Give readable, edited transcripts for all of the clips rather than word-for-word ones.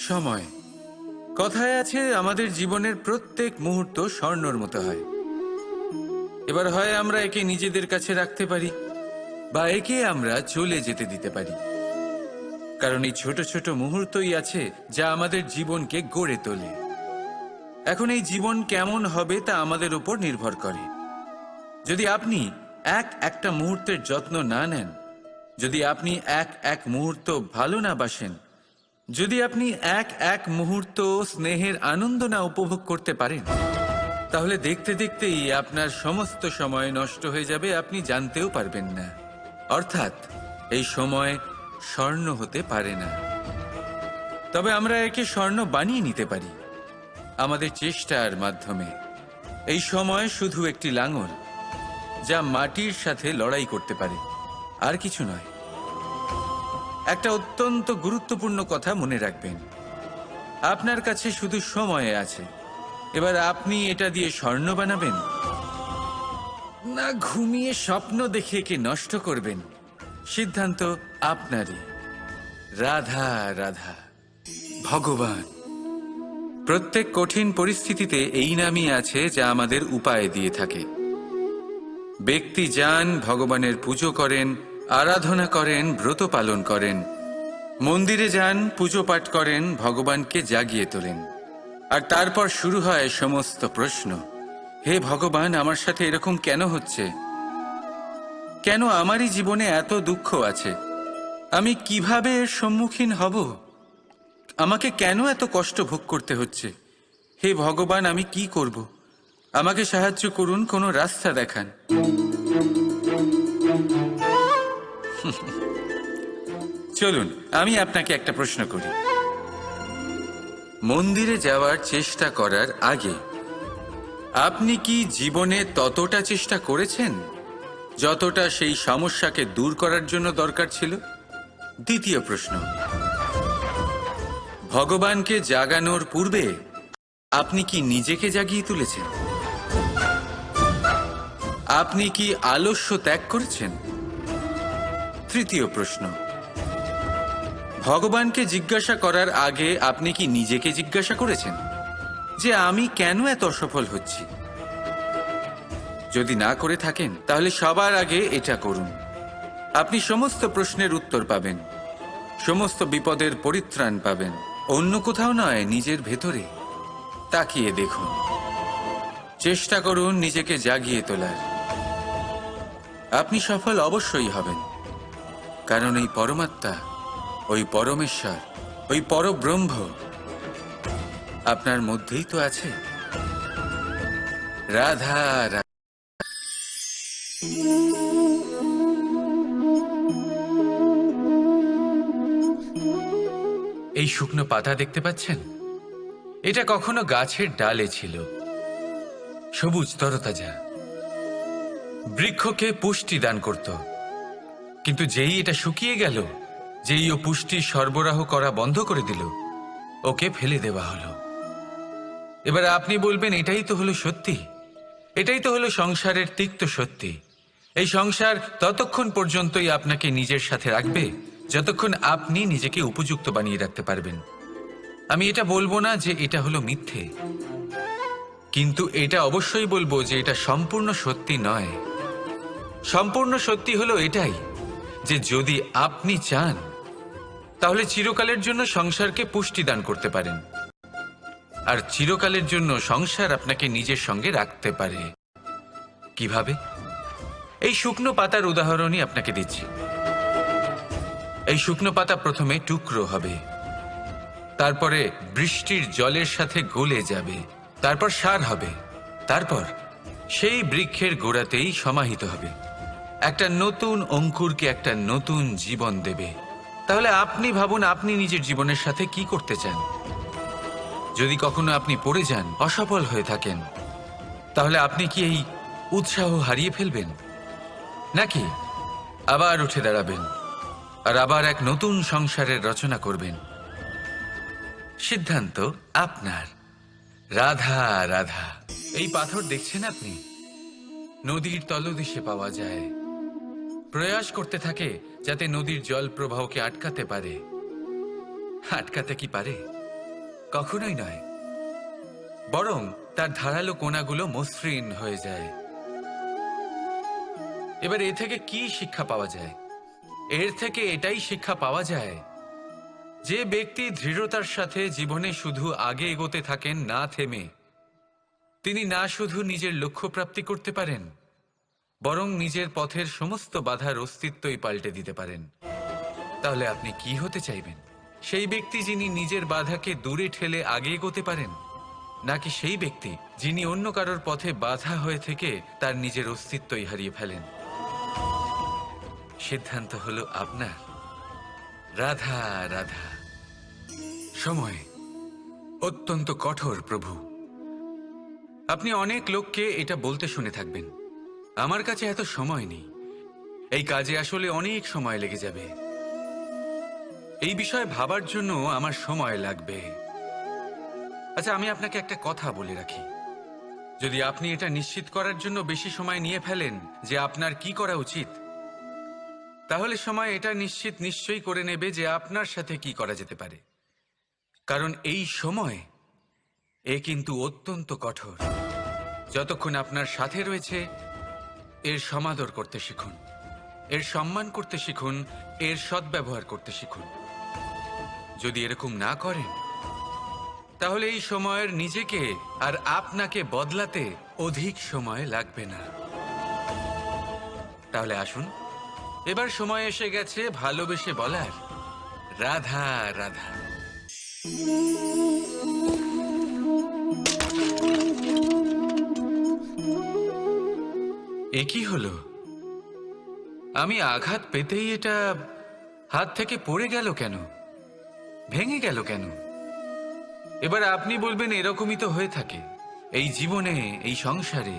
সময়, কথায় আছে আমাদের জীবনের প্রত্যেক মুহূর্ত স্বর্ণর মতো হয়। এবার হয় আমরা একে নিজেদের কাছে রাখতে পারি বা একে আমরা চলে যেতে দিতে পারি, কারণ এই ছোট ছোট মুহূর্তই আছে যা আমাদের জীবনকে গড়ে তোলে। এখন এই জীবন কেমন হবে তা আমাদের উপর নির্ভর করে। যদি আপনি একটা মুহূর্তের যত্ন না নেন, যদি আপনি এক মুহূর্ত ভালো না বাসেন, যদি আপনি এক মুহূর্ত স্নেহের আনন্দ না উপভোগ করতে পারেন, তাহলে দেখতে দেখতেই আপনার সমস্ত সময় নষ্ট হয়ে যাবে, আপনি জানতেও পারবেন না। অর্থাৎ এই সময় স্বর্ণ হতে পারে না। তবে আমরা একে স্বর্ণ বানিয়ে নিতে পারি আমাদের চেষ্টার মাধ্যমে। এই সময় শুধু একটি লাঙল যা মাটির সাথে লড়াই করতে পারে, আর কিছু নয়। একটা অত্যন্ত গুরুত্বপূর্ণ কথা মনে রাখবেন, আপনার কাছে শুধু সময় আছে। এবার আপনি এটা দিয়ে স্বর্ণ বানাবেন না ঘুমিয়ে স্বপ্ন দেখে একে নষ্ট করবেন, সিদ্ধান্ত আপনারই। রাধা রাধা। ভগবান। প্রত্যেক কঠিন পরিস্থিতিতে এই নামই আছে যা আমাদের উপায় দিয়ে থাকে। ব্যক্তি যান, ভগবানের পুজো করেন, আরাধনা করেন, ব্রত পালন করেন, মন্দিরে যান, পুজো পাঠ করেন, ভগবানকে জাগিয়ে তোলেন। আর তারপর শুরু হয় সমস্ত প্রশ্ন। হে ভগবান, আমার সাথে এরকম কেন হচ্ছে? কেন আমারই জীবনে এত দুঃখ আছে? আমি কিভাবে এর সম্মুখীন হব? আমাকে কেন এত কষ্ট ভোগ করতে হচ্ছে? হে ভগবান, আমি কি করব? আমাকে সাহায্য করুন, কোনো রাস্তা দেখান। চলুন আমি আপনাকে একটা প্রশ্ন করি। মন্দিরে যাওয়ার চেষ্টা করার আগে আপনি কি জীবনে ততটা চেষ্টা করেছেন যতটা সেই সমস্যাকে দূর করার জন্য দরকার ছিল? দ্বিতীয় প্রশ্ন, ভগবানকে জাগানোর পূর্বে আপনি কি নিজেকে জাগিয়ে তুলেছেন? আপনি কি আলস্য ত্যাগ করেছেন? তৃতীয় প্রশ্ন, ভগবানকে জিজ্ঞাসা করার আগে আপনি কি নিজেকে জিজ্ঞাসা করেছেন যে আমি কেন এত অসফল হচ্ছি? যদি না করে থাকেন তাহলে সবার আগে এটা করুন। আপনি সমস্ত প্রশ্নের উত্তর পাবেন, সমস্ত বিপদের পরিত্রাণ পাবেন। অন্য কোথাও নয়, নিজের ভেতরে তাকিয়ে দেখুন। চেষ্টা করুন নিজেকে জাগিয়ে তোলার। আপনি সফল অবশ্যই হবেন, কারণ এই পরমাত্মা, ওই পরমেশ্বর, ওই পরব্রহ্ম আপনার মধ্যেই তো আছে। রাধা রাধা। এই শুকনো পাতা দেখতে পাচ্ছেন? এটা কখনো গাছের ডালে ছিল, সবুজ তরতাজা, বৃক্ষকে পুষ্টি দান করত। কিন্তু যেই এটা শুকিয়ে গেল, যেই ও পুষ্টি সরবরাহ করা বন্ধ করে দিল, ওকে ফেলে দেওয়া হলো। এবার আপনি বলবেন এটাই তো হলো সত্যি, এটাই তো হলো সংসারের তিক্ত সত্যি। এই সংসার ততক্ষণ পর্যন্তই আপনাকে নিজের সাথে রাখবে যতক্ষণ আপনি নিজেকে উপযুক্ত বানিয়ে রাখতে পারবেন। আমি এটা বলবো না যে এটা হলো মিথ্যে, কিন্তু এটা অবশ্যই বলবো যে এটা সম্পূর্ণ সত্যি নয়। সম্পূর্ণ সত্যি হলো এটাই যে যদি আপনি চান তাহলে চিরকালের জন্য সংসারকে পুষ্টি দান করতে পারেন, আর চিরকালের জন্য সংসার আপনাকে নিজের সঙ্গে রাখতে পারে। কিভাবে? এই শুকনো পাতার উদাহরণই আপনাকে দিচ্ছি। এই শুকনো পাতা প্রথমে টুকরো হবে, তারপরে বৃষ্টির জলের সাথে গলে যাবে, তারপর সার হবে, তারপর সেই বৃক্ষের গোড়াতেই সমাহিত হবে, একটা নতুন অঙ্কুরকে একটা নতুন জীবন দেবে। তাহলে আপনি ভাবুন, আপনি নিজের জীবনের সাথে কি করতে চান? যদি কখনো আপনি পড়ে যান, অসফল হয়ে থাকেন, তাহলে আপনি কি এই উৎসাহ হারিয়ে ফেলবেন, নাকি আবার উঠে দাঁড়াবেন আর আবার এক নতুন সংসারের রচনা করবেন? সিদ্ধান্ত আপনার। রাধা রাধা। এই পাথর দেখছেন আপনি? নদীর তলদেশে পাওয়া যায়। প্রয়াস করতে থাকে যাতে নদীর জল প্রবাহকে আটকাতে পারে। আটকাতে কি পারে? কখনোই নয়, বরং তার ধারালো কোণাগুলো মসৃণ হয়ে যায়। এবার এ থেকে কি শিক্ষা পাওয়া যায়? এর থেকে এটাই শিক্ষা পাওয়া যায় যে ব্যক্তি দৃঢ়তার সাথে জীবনে শুধু আগে এগোতে থাকেন না থেমে, তিনি না শুধু নিজের লক্ষ্য প্রাপ্তি করতে পারেন, বরং নিজের পথের সমস্ত বাধার অস্তিত্বই পাল্টে দিতে পারেন। তাহলে আপনি কি হতে চাইবেন? সেই ব্যক্তি যিনি নিজের বাধাকে দূরে ঠেলে আগে এগোতে পারেন, নাকি সেই ব্যক্তি যিনি অন্য কারোর পথে বাধা হয়ে থেকে তার নিজের অস্তিত্বই হারিয়ে ফেলেন? সিদ্ধান্ত হলো আপনার। রাধা রাধা। সময় অত্যন্ত কঠোর প্রভু। আপনি অনেক লোককে এটা বলতে শুনে থাকবেন, আমার কাছে এত সময় নেই, এই কাজে আসলে অনেক সময় লেগে যাবে, এই বিষয়ে ভাবার জন্য আমার সময় লাগবে। আচ্ছা, আমি আপনাকে একটা কথা বলে রাখি, যদি আপনি এটা নিশ্চিত করার জন্য বেশি সময় নিয়ে ফেলেন যে আপনার কি করা উচিত, তাহলে সময় এটা নিশ্চয়ই করে নেবে যে আপনার সাথে কি করা যেতে পারে। কারণ এই সময় কিন্তু অত্যন্ত কঠোর। যতক্ষণ আপনার সাথে রয়েছে এর সমাদর করতে শিখুন, এর সম্মান করতে শিখুন, এর সদ্ব্যবহার করতে শিখুন। যদি এরকম না করেন, তাহলে এই সময়ের নিজেকে আর আপনাকে বদলাতে অধিক সময় লাগবে না। তাহলে আসুন, এবার সময় এসে গেছে ভালোবেসে বলার রাধা রাধা। এ কি হলো? আমি আঘাত পেতেই এটা হাত থেকে পড়ে গেল কেন, ভেঙে গেল কেন? এবার আপনি বলবেন এরকমই তো হয়ে থাকে এই জীবনে, এই সংসারে।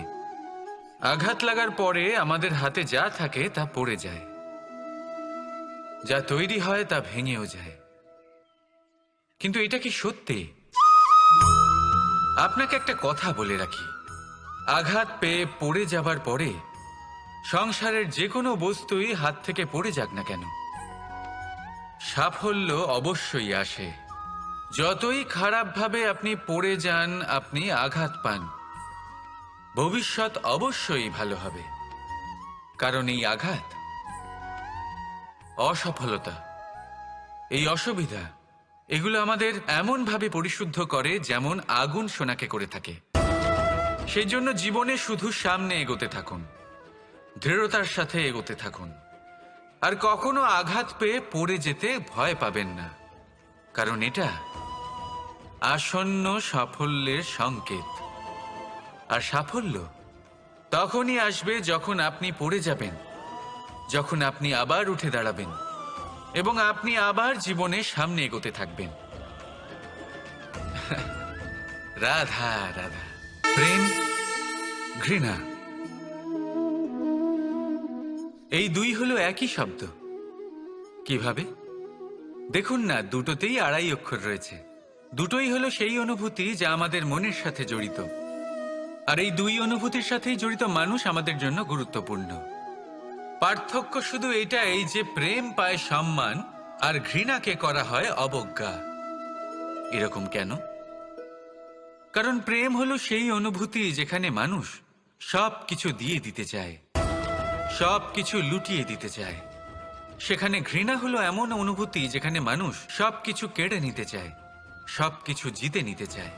আঘাত লাগার পরে আমাদের হাতে যা থাকে তা পড়ে যায়, যা তৈরি হয় তা ভেঙেও যায়। কিন্তু এটা কি সত্যি? আপনাকে একটা কথা বলে রাখি, আঘাত পেয়ে পড়ে যাবার পরে সংসারের যে কোনো বস্তুই হাত থেকে পড়ে যাক না কেন, সাফল্য অবশ্যই আসে। যতই খারাপভাবে আপনি পড়ে যান, আপনি আঘাত পান, ভবিষ্যৎ অবশ্যই ভালো হবে। কারণ এই আঘাত, অসফলতা, এই অসুবিধা, এগুলো আমাদের এমনভাবে পরিশুদ্ধ করে যেমন আগুন সোনাকে করে থাকে। সেই জন্য জীবনে শুধু সামনে এগোতে থাকুন, দৃঢ়তার সাথে এগোতে থাকুন, আর কখনো আঘাত পেয়ে পড়ে যেতে ভয় পাবেন না। কারণ এটা আসন্ন সাফল্যের সংকেত। আর সাফল্য তখনই আসবে যখন আপনি পড়ে যাবেন, যখন আপনি আবার উঠে দাঁড়াবেন এবং আপনি আবার জীবনে সামনে এগোতে থাকবেন। রাধা রাধা। প্রেম, ঘৃণা, এই দুই হলো একই শব্দ। কিভাবে? দেখুন না, দুটোতেই আড়াই অক্ষর রয়েছে। দুটোই হলো সেই অনুভূতি যা আমাদের মনের সাথে জড়িত, আর এই দুই অনুভূতির সাথেই জড়িত মানুষ আমাদের জন্য গুরুত্বপূর্ণ। পার্থক্য শুধু এটাই যে প্রেম পায় সম্মান আর ঘৃণাকে করা হয় অবজ্ঞা। এরকম কেন? কারণ প্রেম হলো সেই অনুভূতি যেখানে মানুষ সব কিছু দিয়ে দিতে চায়, সব কিছু লুটিয়ে দিতে চায়। সেখানে ঘৃণা হলো এমন অনুভূতি যেখানে মানুষ সব কিছু কেড়ে নিতে চায়, সব কিছু জিতে নিতে চায়।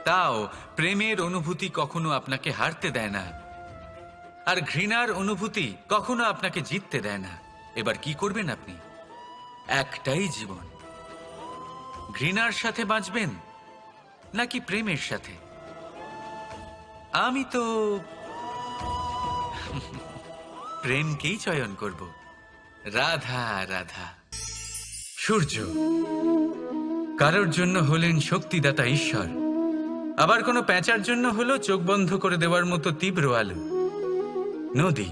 তাও প্রেমের অনুভূতি কখনো আপনাকে হারতে দেয় না, আর ঘৃণার অনুভূতি কখনো আপনাকে জিততে দেয় না। এবার কি করবেন আপনি? একটাই জীবন, ঘৃণার সাথে বাঁচবেন নাকি প্রেমের সাথে? আমি তো প্রেমকেই চয়ন করব। রাধা রাধা। সূর্য কারোর জন্য হলেন শক্তিদাতা ঈশ্বর, আবার কোনো প্যাঁচার জন্য হলো চোখ বন্ধ করে দেওয়ার মতো তীব্র আলো। নদী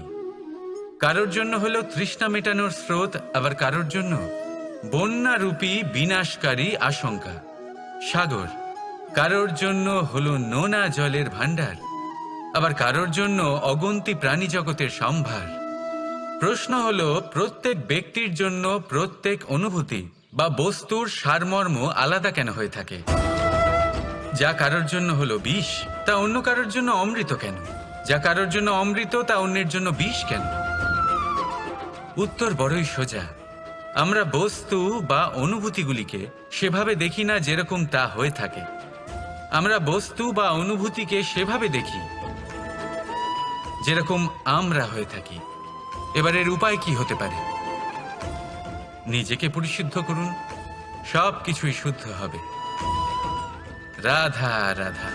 কারোর জন্য হলো তৃষ্ণা মেটানোর স্রোত, আবার কারোর জন্য বন্যারূপী বিনাশকারী আশঙ্কা। সাগর কারোর জন্য হলো নোনা জলের ভাণ্ডার, আবার কারোর জন্য অগন্তি প্রাণী জগতের সম্ভার। প্রশ্ন হলো, প্রত্যেক ব্যক্তির জন্য প্রত্যেক অনুভূতি বা বস্তুর সারমর্ম আলাদা কেন হয়ে থাকে? যা কারোর জন্য হলো বিষ, তা অন্য কারোর জন্য অমৃত কেন? যা কারোর জন্য অমৃত, তা অন্যের জন্য বিষ কেন? উত্তর বড়ই সোজা। আমরা বস্তু বা অনুভূতিগুলিকে সেভাবে দেখি না যেরকম তা হয়ে থাকে। আমরা বস্তু বা অনুভূতিকে সেভাবে দেখি যেরকম আমরা হয়ে থাকি। এবার এর উপায় কি হতে পারে? নিজেকে পরিশুদ্ধ করুন, সব কিছুই শুদ্ধ হবে। রাধা রাধা।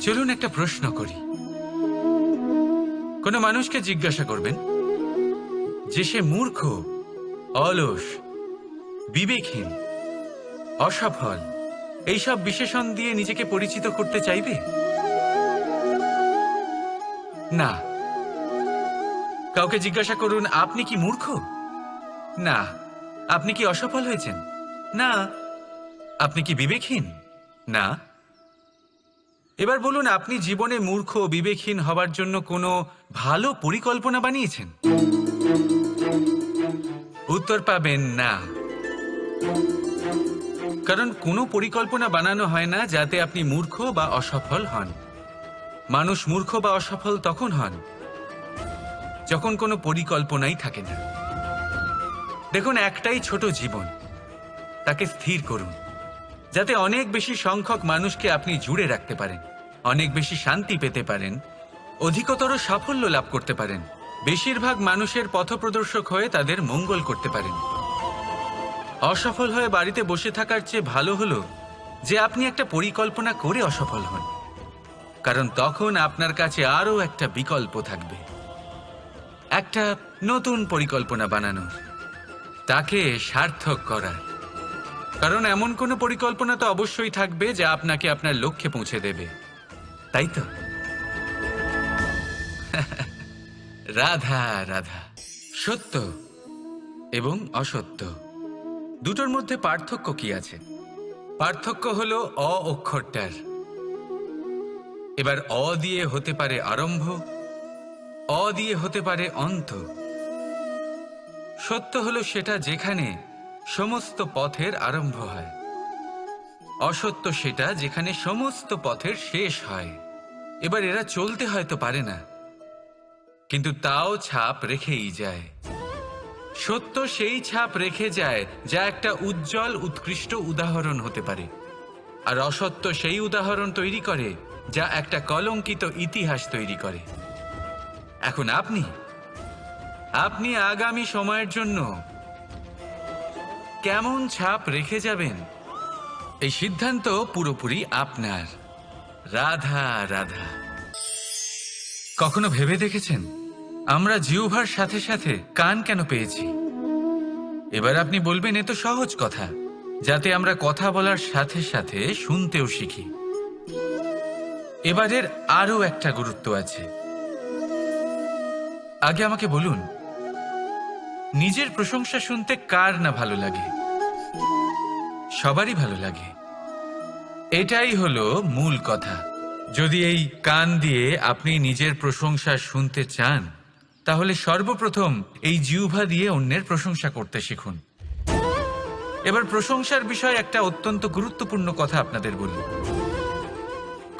চলুন একটা প্রশ্ন করি। কোনো মানুষকে জিজ্ঞাসা করবেন যে সে মূর্খ, অলস, বিবেকহীন, অসফল, এইসব বিশেষণ দিয়ে নিজেকে পরিচিত করতে চাইবে? না। কাউকে জিজ্ঞাসা করুন, আপনি কি মূর্খ? না। আপনি কি অসফল হয়েছেন? না। আপনি কি বিবেকহীন? না। এবার বলুন, আপনি জীবনে মূর্খ ও বিবেকহীন হবার জন্য কোনো ভালো পরিকল্পনা বানিয়েছেন? উত্তর পাবেন না। কারণ কোনো পরিকল্পনা বানানো হয় না যাতে আপনি মূর্খ বা অসফল হন। মানুষ মূর্খ বা অসফল তখন হন যখন কোনো পরিকল্পনাই থাকে না। দেখুন, একটাই ছোট জীবন, তাকে স্থির করুন যাতে অনেক বেশি সংখ্যক মানুষকে আপনি জুড়ে রাখতে পারেন, অনেক বেশি শান্তি পেতে পারেন, অধিকতর সাফল্য লাভ করতে পারেন, বেশিরভাগ মানুষের পথপ্রদর্শক হয়ে তাদের মঙ্গল করতে পারেন। অসফল হয়ে বাড়িতে বসে থাকার চেয়ে ভালো হলো যে আপনি একটা পরিকল্পনা করে অসফল হন, কারণ তখন আপনার কাছে আরও একটা বিকল্প থাকবে, একটা নতুন পরিকল্পনা বানানোর, তাকে সার্থক করার। কারণ এমন কোনো পরিকল্পনা তো অবশ্যই থাকবে যা আপনাকে আপনার লক্ষ্যে পৌঁছে দেবে, তাই তো? রাধা রাধা। সত্য এবং অসত্য দুটোর মধ্যে পার্থক্য কি আছে? পার্থক্য হলো অ অক্ষরটার। এবার অ দিয়ে হতে পারে আরম্ভ, অ দিয়ে হতে পারে অন্ত। সত্য হলো সেটা যেখানে সমস্ত পথের আরম্ভ হয়, অসত্য সেটা যেখানে সমস্ত পথের শেষ হয়। এবার এরা চলতে হয়তো পারে না, কিন্তু তাও ছাপ রেখেই যায়। সত্য সেই ছাপ রেখে যায় যা একটা উজ্জ্বল উৎকৃষ্ট উদাহরণ হতে পারে, আর অসত্য সেই উদাহরণ তৈরি করে যা একটা কলঙ্কিত ইতিহাস তৈরি করে। এখন আপনি আগামী সময়ের জন্য কেমন ছাপ রেখে যাবেন, এই সিদ্ধান্ত পুরোপুরি আপনার। রাধা রাধা। কখনো ভেবে দেখেছেন আমরা জিহ্বার সাথে সাথে কান কেন পেয়েছি? এবার আপনি বলবেন, এ তো সহজ কথা, যাতে আমরা কথা বলার সাথে সাথে শুনতেও শিখি। এবারের আরো একটা গুরুত্ব আছে। আগে আমাকে বলুন, নিজের প্রশংসা শুনতে কার না ভালো লাগে? সবারই ভালো লাগে। এটাই হলো মূল কথা। যদি এই কান দিয়ে আপনি নিজের প্রশংসা শুনতে চান, তাহলে সর্বপ্রথম এই জিহ্বা দিয়ে অন্যের প্রশংসা করতে শিখুন। এবার প্রশংসার বিষয়ে একটা অত্যন্ত গুরুত্বপূর্ণ কথা আপনাদের বলি।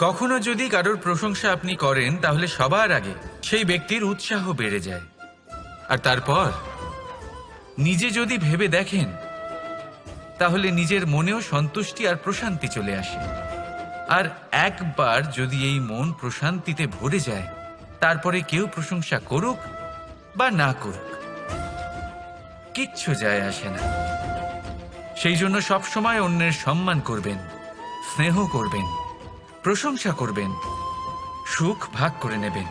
কখনো যদি কারোর প্রশংসা আপনি করেন, তাহলে সবার আগে সেই ব্যক্তির উৎসাহ বেড়ে যায়, আর তারপর নিজে যদি ভেবে দেখেন, তাহলে নিজের মনেও সন্তুষ্টি আর প্রশান্তি চলে আসে। আর একবার যদি এই মন প্রশান্তিতে ভরে যায়, তারপরে কেউ প্রশংসা করুক বা না করুক, কিচ্ছু যায় আসে না। সেই জন্য সবসময় অন্যের সম্মান করবেন, স্নেহ করবেন, প্রশংসা করবেন, সুখ ভাগ করে নেবেন।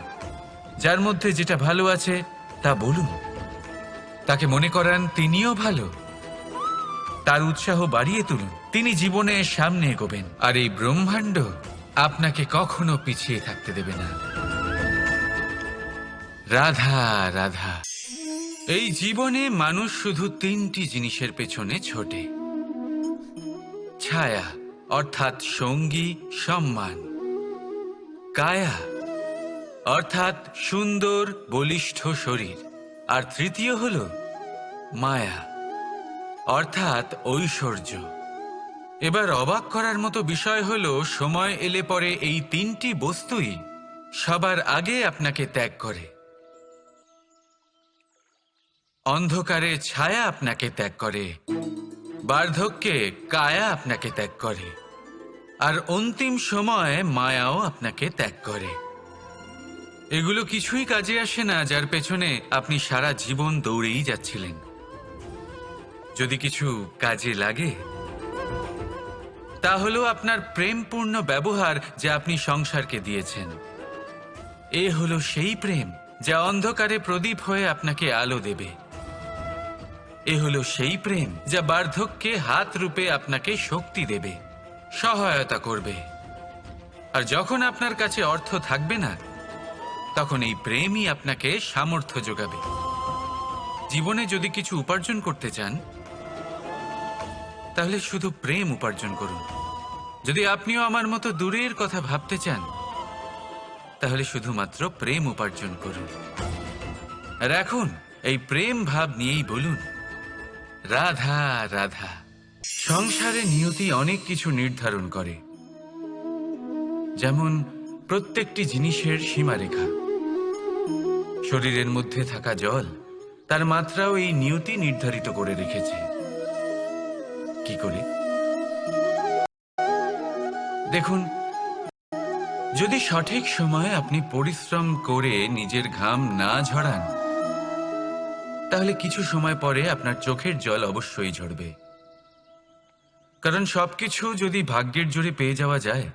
যার মধ্যে যেটা ভালো আছে তা বলুন, তাকে মনে করান তিনিও ভালো, তার উৎসাহ বাড়িয়ে তুলুন। তিনি জীবনে সামনে এগোবেন, আর এই ব্রহ্মাণ্ড আপনাকে কখনো পিছিয়ে থাকতে দেবে না। রাধা রাধা। এই জীবনে মানুষ শুধু তিনটি জিনিসের পেছনে ছোটে: ছায়া অর্থাৎ সঙ্গী সম্মান, কায়া অর্থাৎ সুন্দর বলিষ্ঠ শরীর, আর তৃতীয় হল মায়া অর্থাৎ ঐশ্বর্য। এবার অবাক করার মতো বিষয় হলো, সময় এলে পরে এই তিনটি বস্তুই সবার আগে আপনাকে ত্যাগ করে। অন্ধকারে ছায়া আপনাকে ত্যাগ করে, বার্ধক্যে কায়া আপনাকে ত্যাগ করে, আর অন্তিম সময়ে মায়াও আপনাকে ত্যাগ করে। এগুলো কিছুই কাজে আসে না যার পেছনে আপনি সারা জীবন দৌড়েই যাচ্ছিলেন। যদি কিছু কাজে লাগে, তা হলো আপনার প্রেমপূর্ণ ব্যবহার যা আপনি সংসারকে দিয়েছেন। এ হলো সেই প্রেম যা অন্ধকারে প্রদীপ হয়ে আপনাকে আলো দেবে। এ হলো সেই প্রেম যা বার্ধক্যে হাত রূপে আপনাকে শক্তি দেবে, সহায়তা করবে। আর যখন আপনার কাছে অর্থ থাকবে না, তখন এই প্রেমই আপনাকে সামর্থ্য যোগাবে। জীবনে যদি কিছু উপার্জন করতে চান, তাহলে শুধু প্রেম উপার্জন করুন। যদি আপনিও আমার মতো দূরের কথা ভাবতে চান, তাহলে শুধুমাত্র প্রেম উপার্জন করুন। আর এখন এই প্রেম ভাব নিয়েই বলুন, রাধা রাধা। সংসারে নিয়তি অনেক কিছু নির্ধারণ করে, যেমন প্রত্যেকটি জিনিসের সীমারেখা। শরীরের মধ্যে থাকা জল, তার মাত্রাও এই নিয়তি নির্ধারিত করে রেখেছে। কি করে? দেখুন, যদি সঠিক সময়ে আপনি পরিশ্রম করে নিজের ঘাম না ঝরান, তাহলে কিছু সময় পরে আপনার চোখের জল অবশ্যই ঝরবে। কারণ সবকিছু যদি ভাগ্যের জোরে পেয়ে যাওয়া যায়,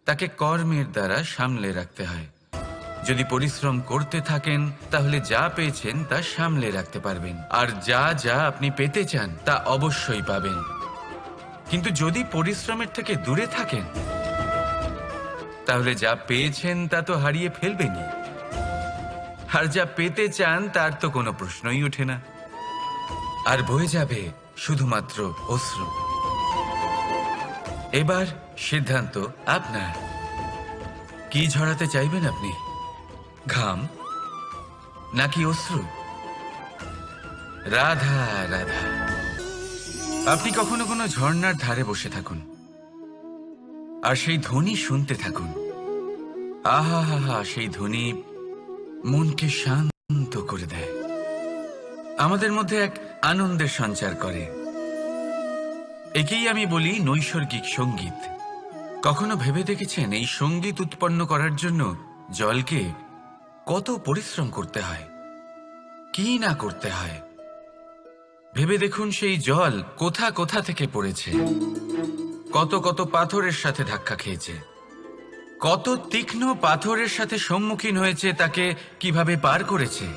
তাকে কর্মের দ্বারা সামলে রাখতে হয়। যদি পরিশ্রম করতে থাকেন, তাহলে যা পেয়েছেন তা সামলে রাখতে পারবেন, আর যা যা আপনি পেতে চান তা অবশ্যই পাবেন। কিন্তু যদি পরিশ্রমের থেকে দূরে থাকেন, তাহলে যা পেয়েছেন তা তো হারিয়ে ফেলবেনই, আর যা পেতে চান তার তো কোনো প্রশ্নই ওঠে না। আর বয়ে যাবে শুধুমাত্র অশ্রু। এবার সিদ্ধান্ত আপনার। কি ঝরাতে চাইবেন আপনি? ঘাম নাকি অশ্রু? রাধা রাধা। আপনি কখনো কোনো ঝর্ণার ধারে বসে থাকুন আর সেই ধ্বনি শুনতে থাকুন। আহা হা হা, সেই ধ্বনি মনকে শান্ত করে দেয়, আমাদের মধ্যে এক আনন্দের সঞ্চার করে। একেই আমি বলি নৈসর্গিক সঙ্গীত। কখনো ভেবে দেখেছেন এই সঙ্গীত উৎপন্ন করার জন্য জলকে কত পরিশ্রম করতে হয়, কি না করতে হয়? ভেবে দেখুন, সেই জল কোথা কোথা থেকে পড়েছে, কত কত পাথরের সাথে ধাক্কা খেয়েছে, কত তীক্ষ্ণ পাথরের সাথে সম্মুখীন হয়েছে, তাকে কিভাবে পার করেছে,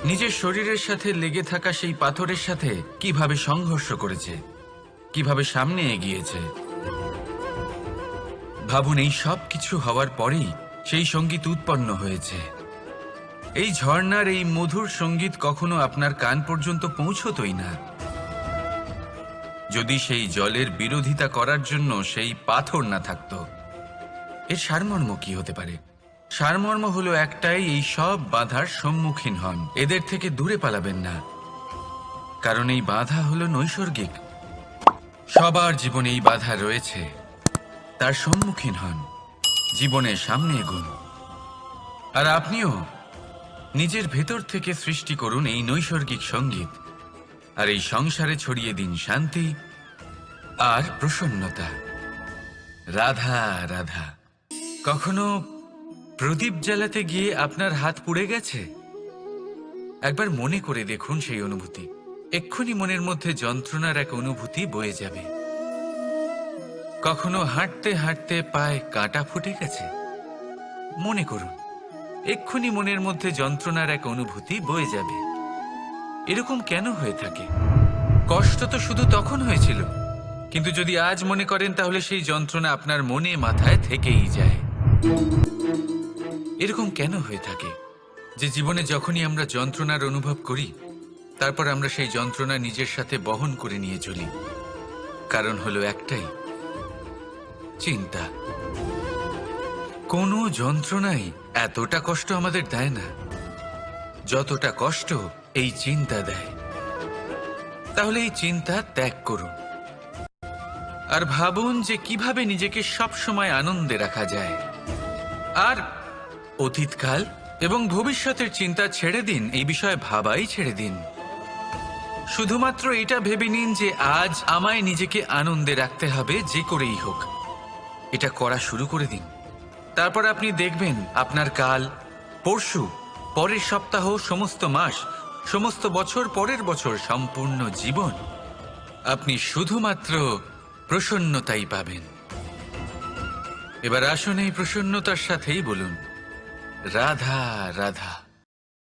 নিজের শরীরের সাথে লেগে থাকা সেই পাথরের সাথে কিভাবে সংঘর্ষ করেছে, কিভাবে সামনে এগিয়েছে। ভাবুন, এই সব কিছু হওয়ার পরেই সেই সঙ্গীত উৎপন্ন হয়েছে। এই ঝর্ণার এই মধুর সঙ্গীত কখনো আপনার কান পর্যন্ত পৌঁছতই না, যদি সেই জলের বিরোধিতা করার জন্য সেই পাথর না থাকত। এর সারমর্ম কি হতে পারে? সারমর্ম হলো একটাই, এই সব বাধার সম্মুখীন হন, এদের থেকে দূরে পালাবেন না। কারণ এই বাধা হলো নৈসর্গিক। সবার জীবনে এই বাধা রয়েছে, তার সম্মুখীন হন, জীবনের সামনে এগোন। আর আপনিও নিজের ভেতর থেকে সৃষ্টি করুন এই নৈসর্গিক সঙ্গীত, আর এই সংসারে ছড়িয়ে দিন শান্তি আর প্রসন্নতা। রাধা রাধা। কখনো প্রদীপ জ্বালাতে গিয়ে আপনার হাত পুড়ে গেছে? একবার মনে করে দেখুন সেই অনুভূতি। এক্ষুনি মনের মধ্যে যন্ত্রণার এক অনুভূতি বয়ে যাবে। কখনো হাঁটতে হাঁটতে পায়ে কাঁটা ফুটে গেছে? মনে করুন, এক্ষুনি মনের মধ্যে যন্ত্রণার এক অনুভূতি বয়ে যাবে। এরকম কেন হয়ে থাকে? কষ্ট তো শুধু তখন হয়েছিল, কিন্তু যদি আজ মনে করেন, তাহলে সেই যন্ত্রণা আপনার মনে মাথায় থেকেই যায়। এরকম কেন হয়ে থাকে যে জীবনে যখনই আমরা যন্ত্রণার অনুভব করি, তারপর আমরা সেই যন্ত্রণা নিজের সাথে বহন করে নিয়ে চলি? কারণ হলো একটাই, চিন্তা। কোনো যন্ত্রণাই এতটা কষ্ট আমাদের দেয় না যতটা কষ্ট এই চিন্তা দেয়। তাহলে এই চিন্তা ত্যাগ করুন আর ভাবুন যে কিভাবে নিজেকে সব সময় আনন্দে রাখা যায়। আর অতীতকাল এবং ভবিষ্যতের চিন্তা ছেড়ে দিন, এই বিষয়ে ভাবাই ছেড়ে দিন। শুধুমাত্র এটা ভেবে নিন যে আজ আমায় নিজেকে আনন্দে রাখতে হবে, যে করেই হোক। এটা করা শুরু করে দিন। তারপর আপনি দেখবেন আপনার কাল, পরশু, পরের সপ্তাহ, সমস্ত মাস, সমস্ত বছর, পরের বছর, সম্পূর্ণ জীবন আপনি শুধুমাত্র প্রসন্নতাই পাবেন। এবার আসুন এই প্রসন্নতার সাথেই বলুন, রাধা রাধা।